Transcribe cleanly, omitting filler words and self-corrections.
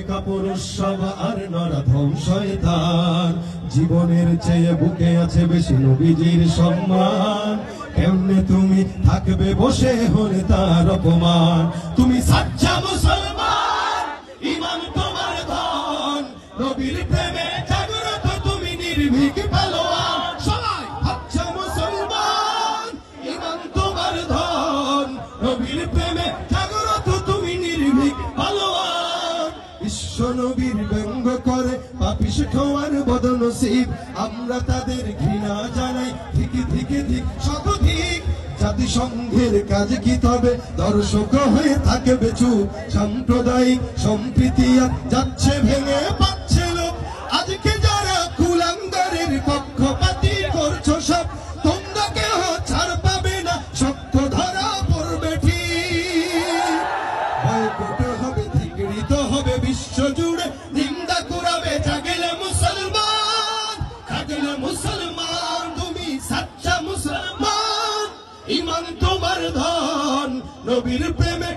পুরুষ সব আর নরাধম শয়তান। জীবনের চেয়ে বুকে আছে বেশি নবীজির সম্মান। কেমনে তুমি থাকবে বসে হলে তার অপমান? তুমি সাচ্চা মুসলমান, ঈমান তোমার ধন, নবীর প্রেমে জাগ্রত তুমি নির্ভীক পালোয়ান। সবাই সাচ্চা মুসলমান, ঈমান তোমার ধন, নবীর প্রেমে জাগ্রত তুমি নির্ভীক পালোয়ান। বিশ্ব নবীর ব্যঙ্গ করে পাপিষ্ঠ হওয়ার বদনসিব, আমরা তাদের ঘৃণা জানাই ঠিক ঠিক ঠিক শতধিক। জাতিসংঘের কাজ কি তবে দর্শক হয়ে থাকবে চুপ? সাম্প্রদায়িক সম্প্রীতি আর যাচ্ছে ভেঙে পাচ্ছে লোক। আজকে যারা কুলাঙ্গারের পক্ষপাতী করছো সব, তোমরা কেউ ছাড় পাবে না, শক্ত ধরা পড়বে ঠিক। বয়কট হবে, ধিকৃত হবে বিশ্ব জুড়ে, নিন্দা কুড়াবে জাগলে মুসলমান। জাগলে মুসলমান, তুমি সাচ্চা মুসলমান, ঈমান তোমার ধন, নবীর প্রেমে